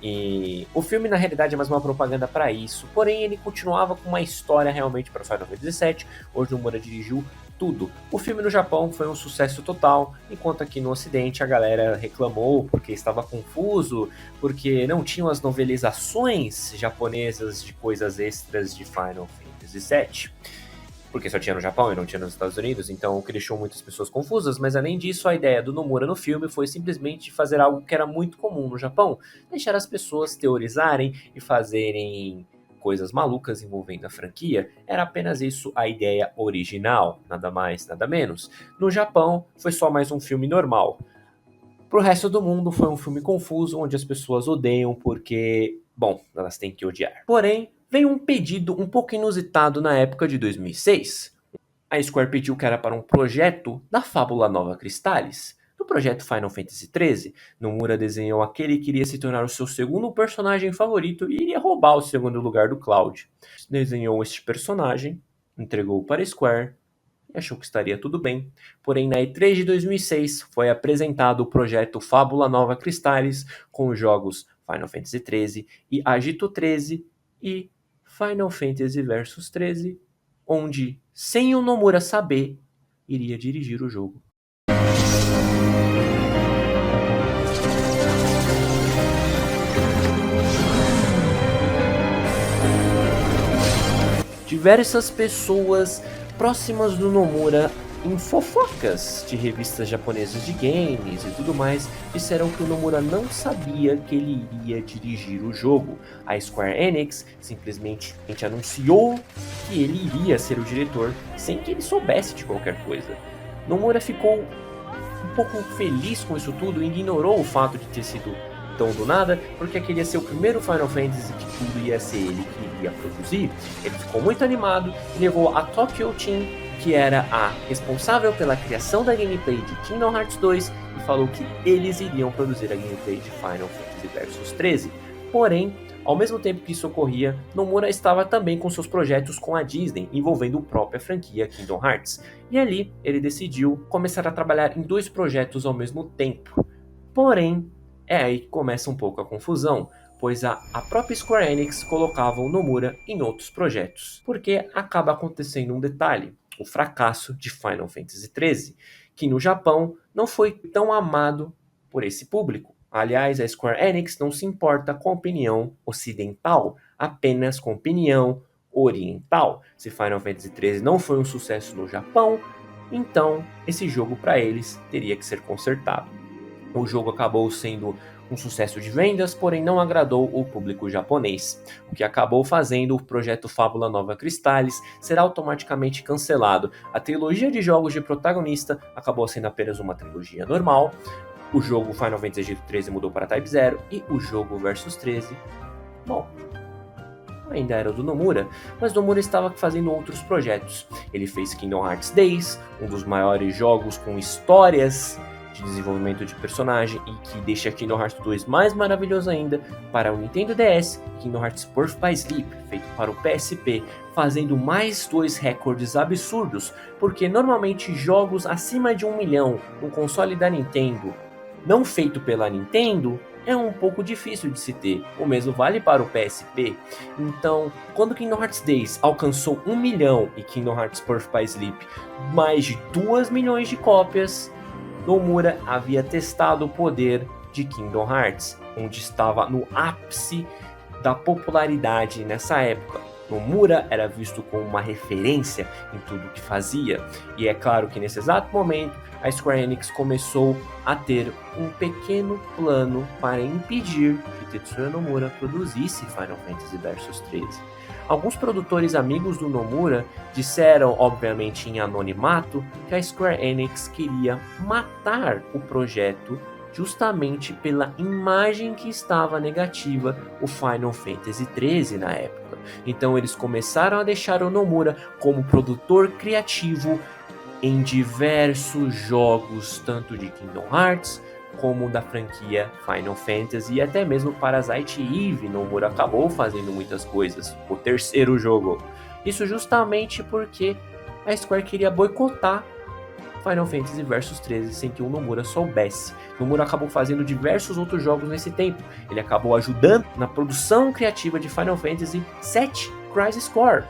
E o filme na realidade é mais uma propaganda para isso, porém ele continuava com uma história realmente para Final Fantasy VII, onde o Nomura dirigiu tudo. O filme no Japão foi um sucesso total, enquanto aqui no ocidente a galera reclamou porque estava confuso, porque não tinham as novelizações japonesas de coisas extras de Final Fantasy VII. Porque só tinha no Japão e não tinha nos Estados Unidos, então o que deixou muitas pessoas confusas, mas além disso, a ideia do Nomura no filme foi simplesmente fazer algo que era muito comum no Japão, deixar as pessoas teorizarem e fazerem coisas malucas envolvendo a franquia. Era apenas isso a ideia original, nada mais, nada menos. No Japão, foi só mais um filme normal. Pro resto do mundo, foi um filme confuso, onde as pessoas odeiam porque, bom, elas têm que odiar. Porém, veio um pedido um pouco inusitado na época de 2006. A Square pediu que era para um projeto da Fábula Nova Crystallis. No projeto Final Fantasy XIII, Nomura desenhou aquele que iria se tornar o seu segundo personagem favorito e iria roubar o segundo lugar do Cloud. Desenhou este personagem, entregou para a Square e achou que estaria tudo bem. Porém, na E3 de 2006 foi apresentado o projeto Fábula Nova Crystallis com os jogos Final Fantasy XIII e Agito XIII e Final Fantasy Versus 13, onde, sem o Nomura saber, iria dirigir o jogo. Diversas pessoas próximas do Nomura em fofocas de revistas japonesas de games e tudo mais, disseram que o Nomura não sabia que ele iria dirigir o jogo. A Square Enix simplesmente anunciou que ele iria ser o diretor sem que ele soubesse de qualquer coisa. Nomura ficou um pouco feliz com isso tudo e ignorou o fato de ter sido tão do nada, porque queria ser o primeiro Final Fantasy que tudo ia ser ele que iria produzir. Ele ficou muito animado e levou a Tokyo Team, que era a responsável pela criação da gameplay de Kingdom Hearts 2, e falou que eles iriam produzir a gameplay de Final Fantasy Versus 13. Porém, ao mesmo tempo que isso ocorria, Nomura estava também com seus projetos com a Disney, envolvendo a própria franquia Kingdom Hearts. E ali, ele decidiu começar a trabalhar em 2 projetos ao mesmo tempo. Porém, é aí que começa um pouco a confusão, pois a própria Square Enix colocava o Nomura em outros projetos, porque acaba acontecendo um detalhe, o fracasso de Final Fantasy XIII, que no Japão não foi tão amado por esse público. Aliás, a Square Enix não se importa com a opinião ocidental, apenas com a opinião oriental. Se Final Fantasy XIII não foi um sucesso no Japão, então esse jogo para eles teria que ser consertado. O jogo acabou sendo um sucesso de vendas, porém não agradou o público japonês, o que acabou fazendo o projeto Fábula Nova Crystallis ser automaticamente cancelado. A trilogia de jogos de protagonista acabou sendo apenas uma trilogia normal, o jogo Final Fantasy XIII mudou para Type 0 e o jogo Versus 13, bom, ainda era do Nomura, mas Nomura estava fazendo outros projetos. Ele fez Kingdom Hearts Days, um dos maiores jogos com histórias de desenvolvimento de personagem e que deixa Kingdom Hearts 2 mais maravilhoso ainda, para o Nintendo DS, Kingdom Hearts Birth by Sleep, feito para o PSP, fazendo mais 2 recordes absurdos, porque normalmente jogos acima de 1 milhão no console da Nintendo, não feito pela Nintendo, é um pouco difícil de se ter. O mesmo vale para o PSP. Então, quando Kingdom Hearts Days alcançou 1 milhão e Kingdom Hearts Birth by Sleep mais de 2 milhões de cópias, Nomura havia testado o poder de Kingdom Hearts, onde estava no ápice da popularidade nessa época. Nomura era visto como uma referência em tudo que fazia, e é claro que nesse exato momento a Square Enix começou a ter um pequeno plano para impedir que Tetsuya Nomura produzisse Final Fantasy Versus 13. Alguns produtores amigos do Nomura disseram, obviamente em anonimato, que a Square Enix queria matar o projeto justamente pela imagem que estava negativa o Final Fantasy XIII na época. Então eles começaram a deixar o Nomura como produtor criativo em diversos jogos, tanto de Kingdom Hearts como da franquia Final Fantasy, e até mesmo Parasite Eve, Nomura acabou fazendo muitas coisas, o terceiro jogo. Isso justamente porque a Square queria boicotar Final Fantasy Versus 13 sem que o Nomura soubesse. Nomura acabou fazendo diversos outros jogos nesse tempo. Ele acabou ajudando na produção criativa de Final Fantasy VII Crisis Core,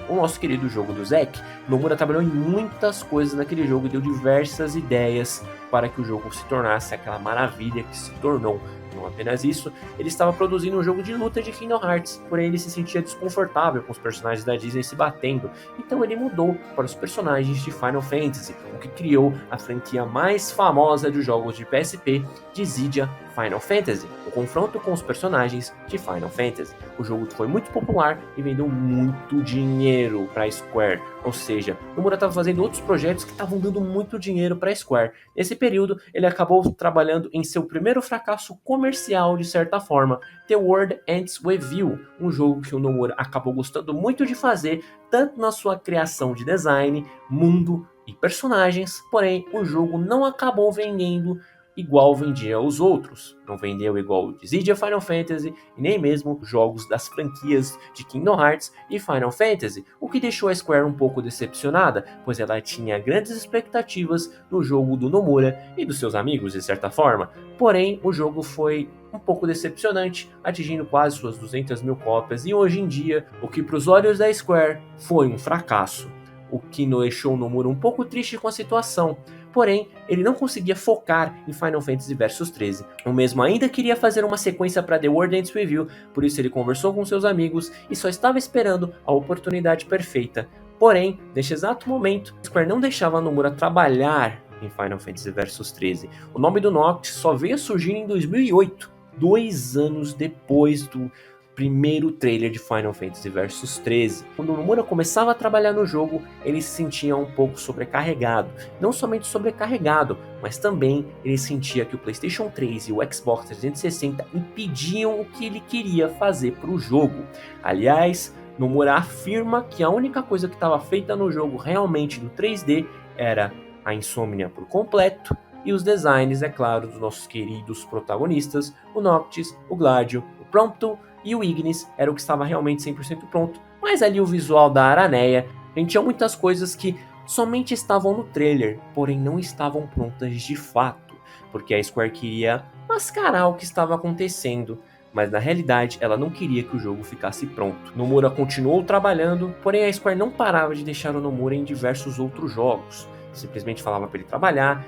o nosso querido jogo do Zack. Nomura trabalhou em muitas coisas naquele jogo e deu diversas ideias para que o jogo se tornasse aquela maravilha que se tornou. Não apenas isso, ele estava produzindo um jogo de luta de Kingdom Hearts, porém ele se sentia desconfortável com os personagens da Disney se batendo, então ele mudou para os personagens de Final Fantasy, o que criou a franquia mais famosa dos jogos de PSP, Dissidia Final Fantasy, o confronto com os personagens de Final Fantasy. O jogo foi muito popular e vendeu muito dinheiro para Square, ou seja, Nomura estava fazendo outros projetos que estavam dando muito dinheiro para Square. Nesse período, ele acabou trabalhando em seu primeiro fracasso comercial de certa forma, The World Ends With You, um jogo que o Nomura acabou gostando muito de fazer, tanto na sua criação de design, mundo e personagens, porém o jogo não acabou vendendo igual vendia os outros. Não vendeu igual o Dissidia Final Fantasy e nem mesmo jogos das franquias de Kingdom Hearts e Final Fantasy, o que deixou a Square um pouco decepcionada, pois ela tinha grandes expectativas no jogo do Nomura e dos seus amigos de certa forma. Porém, o jogo foi um pouco decepcionante, atingindo quase suas 200 mil cópias, e hoje em dia, o que para os olhos da Square foi um fracasso, o que deixou o Nomura um pouco triste com a situação. Porém, ele não conseguia focar em Final Fantasy Versus 13. O mesmo ainda queria fazer uma sequência para The World Ends With You, por isso ele conversou com seus amigos e só estava esperando a oportunidade perfeita. Porém, neste exato momento, Square não deixava Nomura trabalhar em Final Fantasy Versus 13. O nome do Noctis só veio a surgir em 2008, 2 anos depois do primeiro trailer de Final Fantasy Versus 13. Quando o Nomura começava a trabalhar no jogo, ele se sentia um pouco sobrecarregado. Não somente sobrecarregado, mas também ele sentia que o PlayStation 3 e o Xbox 360 impediam o que ele queria fazer para o jogo. Aliás, Nomura afirma que a única coisa que estava feita no jogo realmente do 3D era a Insomnia por completo, e os designs, é claro, dos nossos queridos protagonistas, o Noctis, o Gladio, o Prompto e o Ignis era o que estava realmente 100% pronto, mas ali o visual da Araneia, a gente tinha muitas coisas que somente estavam no trailer, porém não estavam prontas de fato, porque a Square queria mascarar o que estava acontecendo, mas na realidade ela não queria que o jogo ficasse pronto. Nomura continuou trabalhando, porém a Square não parava de deixar o Nomura em diversos outros jogos. Simplesmente falava para ele trabalhar,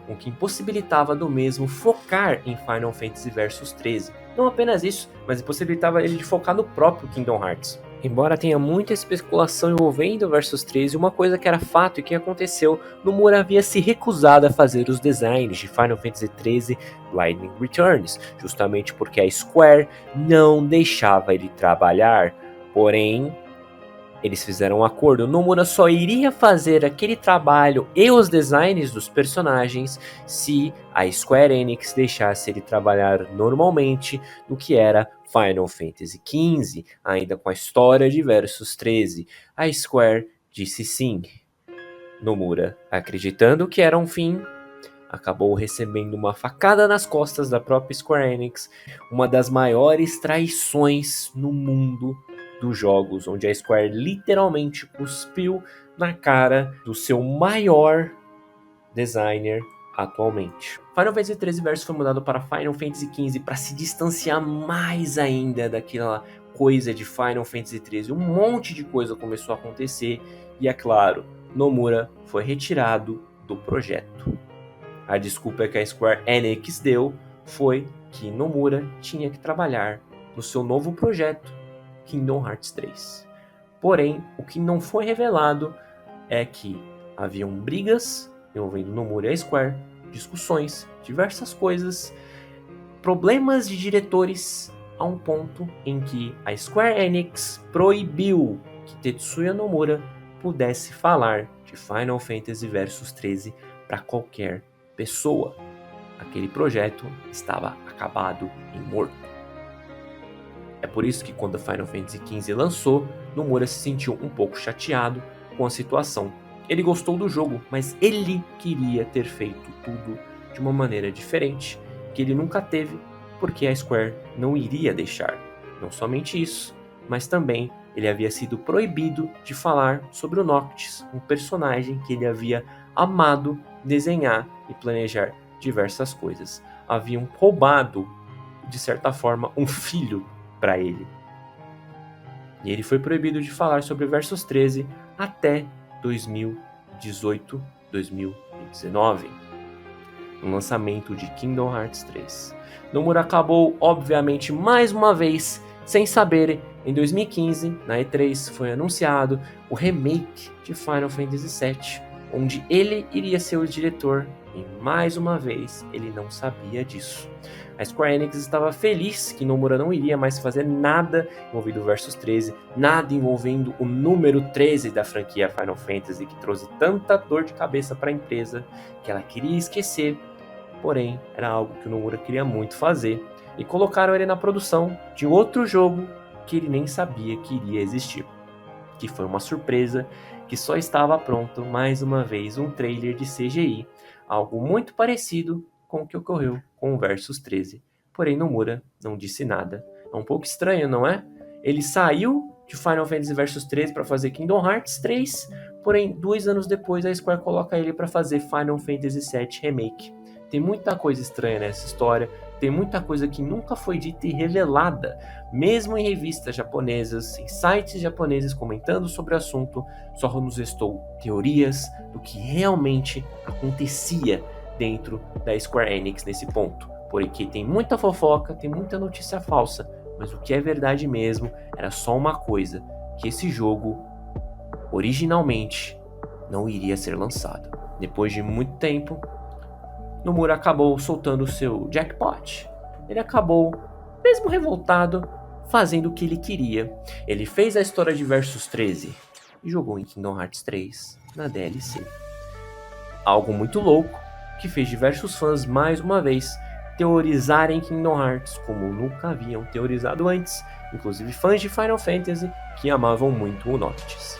o que impossibilitava do mesmo focar em Final Fantasy Versus 13. Não apenas isso, mas impossibilitava ele de focar no próprio Kingdom Hearts. Embora tenha muita especulação envolvendo o Versus 13, uma coisa que era fato e que aconteceu, Nomura havia se recusado a fazer os designs de Final Fantasy 13 Lightning Returns, justamente porque a Square não deixava ele trabalhar. Porém, eles fizeram um acordo, Nomura só iria fazer aquele trabalho e os designs dos personagens se a Square Enix deixasse ele trabalhar normalmente no que era Final Fantasy XV, ainda com a história de Versus 13. A Square disse sim. Nomura, acreditando que era um fim, acabou recebendo uma facada nas costas da própria Square Enix, uma das maiores traições no mundo dos jogos, onde a Square literalmente cuspiu na cara do seu maior designer atualmente. Final Fantasy 13 Versus foi mudado para Final Fantasy XV para se distanciar mais ainda daquela coisa de Final Fantasy 13. Um monte de coisa começou a acontecer e, é claro, Nomura foi retirado do projeto. A desculpa que a Square Enix deu foi que Nomura tinha que trabalhar no seu novo projeto, Kingdom Hearts 3. Porém, o que não foi revelado é que haviam brigas envolvendo Nomura e a Square, discussões, diversas coisas, problemas de diretores, a um ponto em que a Square Enix proibiu que Tetsuya Nomura pudesse falar de Final Fantasy Versus 13 para qualquer pessoa. Aquele projeto estava acabado e morto. É por isso que quando a Final Fantasy XV lançou, Nomura se sentiu um pouco chateado com a situação. Ele gostou do jogo, mas ele queria ter feito tudo de uma maneira diferente, que ele nunca teve, porque a Square não iria deixar. Não somente isso, mas também ele havia sido proibido de falar sobre o Noctis, um personagem que ele havia amado desenhar e planejar diversas coisas. Haviam roubado, de certa forma, um filho para ele. E ele foi proibido de falar sobre Versus 13 até 2018, 2019, no lançamento de Kingdom Hearts 3. Nomura acabou, obviamente, mais uma vez, sem saber. Em 2015, na E3, foi anunciado o remake de Final Fantasy VII, onde ele iria ser o diretor E mais uma vez, ele não sabia disso. A Square Enix estava feliz que Nomura não iria mais fazer nada envolvido no Versus 13, nada envolvendo o número 13 da franquia Final Fantasy, que trouxe tanta dor de cabeça para a empresa que ela queria esquecer, porém era algo que o Nomura queria muito fazer, e colocaram ele na produção de outro jogo que ele nem sabia que iria existir, que foi uma surpresa, que só estava pronto mais uma vez um trailer de CGI, algo muito parecido com o que ocorreu com o Versus 13. Porém, Nomura não disse nada. É um pouco estranho, não é? Ele saiu de Final Fantasy Versus 13 para fazer Kingdom Hearts 3, porém, 2 anos depois a Square coloca ele para fazer Final Fantasy VII Remake. Tem muita coisa estranha nessa história, tem muita coisa que nunca foi dita e revelada, mesmo em revistas japonesas, em sites japoneses comentando sobre o assunto, só nos restou teorias do que realmente acontecia dentro da Square Enix nesse ponto. Porque tem muita fofoca, tem muita notícia falsa, mas o que é verdade mesmo era só uma coisa, que esse jogo, originalmente, não iria ser lançado. Depois de muito tempo, Nomura acabou soltando o seu jackpot. Ele acabou, mesmo revoltado, fazendo o que ele queria. Ele fez a história de Versus 13 e jogou em Kingdom Hearts 3 na DLC. Algo muito louco, que fez diversos fãs, mais uma vez, teorizarem Kingdom Hearts como nunca haviam teorizado antes, inclusive fãs de Final Fantasy que amavam muito o Noctis.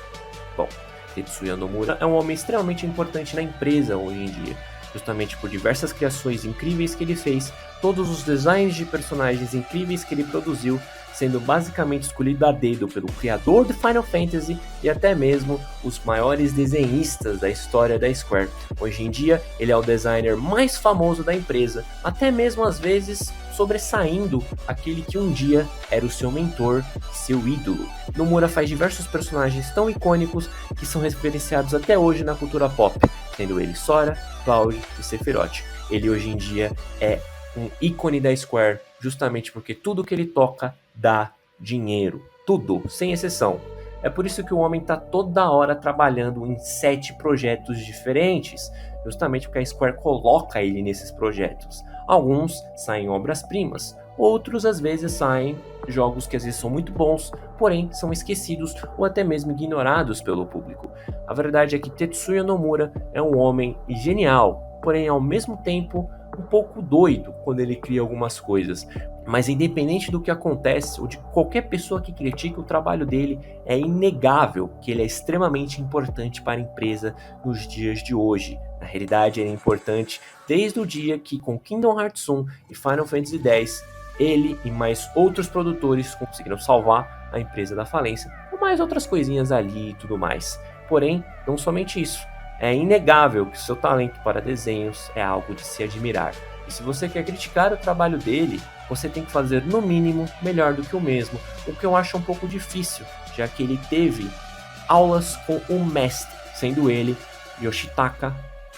Bom, Tetsuya Nomura é um homem extremamente importante na empresa hoje em dia, justamente por diversas criações incríveis que ele fez, todos os designs de personagens incríveis que ele produziu, sendo basicamente escolhido a dedo pelo criador de Final Fantasy e até mesmo os maiores desenhistas da história da Square. Hoje em dia, ele é o designer mais famoso da empresa, até mesmo às vezes sobressaindo aquele que um dia era o seu mentor, seu ídolo. Nomura faz diversos personagens tão icônicos que são referenciados até hoje na cultura pop, sendo ele Sora, Cloud e Sephiroth. Ele hoje em dia é um ícone da Square, justamente porque tudo que ele toca dá dinheiro. Tudo, sem exceção. É por isso que o homem está toda hora trabalhando em 7 projetos diferentes, justamente porque a Square coloca ele nesses projetos. Alguns saem obras-primas, outros às vezes saem jogos que às vezes são muito bons, porém são esquecidos ou até mesmo ignorados pelo público. A verdade é que Tetsuya Nomura é um homem genial, porém ao mesmo tempo um pouco doido quando ele cria algumas coisas. Mas independente do que acontece ou de qualquer pessoa que critique o trabalho dele, é inegável que ele é extremamente importante para a empresa nos dias de hoje. Na realidade, ele é importante desde o dia que, com Kingdom Hearts 1 e Final Fantasy X, ele e mais outros produtores conseguiram salvar a empresa da falência, com mais outras coisinhas ali e tudo mais. Porém, não somente isso. É inegável que seu talento para desenhos é algo de se admirar. E se você quer criticar o trabalho dele, você tem que fazer no mínimo melhor do que o mesmo, o que eu acho um pouco difícil, já que ele teve aulas com o mestre, sendo ele Yoshitaka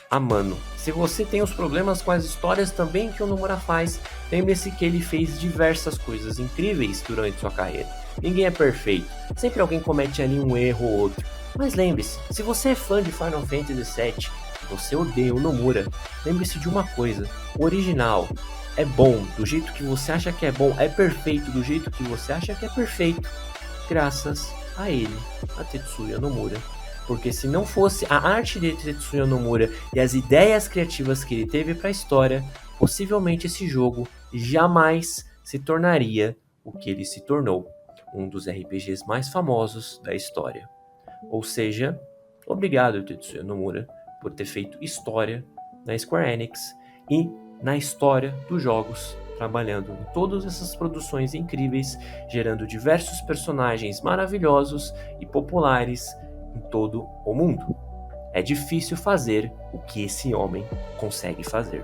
Amano. Se você tem os problemas com as histórias também que o Nomura faz, lembre-se que ele fez diversas coisas incríveis durante sua carreira. Ninguém é perfeito, sempre alguém comete ali um erro ou outro. Mas lembre-se, se você é fã de Final Fantasy VII, você odeia o Nomura, lembre-se de uma coisa, o original é bom do jeito que você acha que é bom, é perfeito do jeito que você acha que é perfeito, graças a ele, a Tetsuya Nomura. Porque se não fosse a arte de Tetsuya Nomura e as ideias criativas que ele teve para a história, possivelmente esse jogo jamais se tornaria o que ele se tornou, um dos RPGs mais famosos da história. Ou seja, obrigado Tetsuya Nomura por ter feito história na Square Enix e na história dos jogos, trabalhando em todas essas produções incríveis, gerando diversos personagens maravilhosos e populares em todo o mundo. É difícil fazer o que esse homem consegue fazer.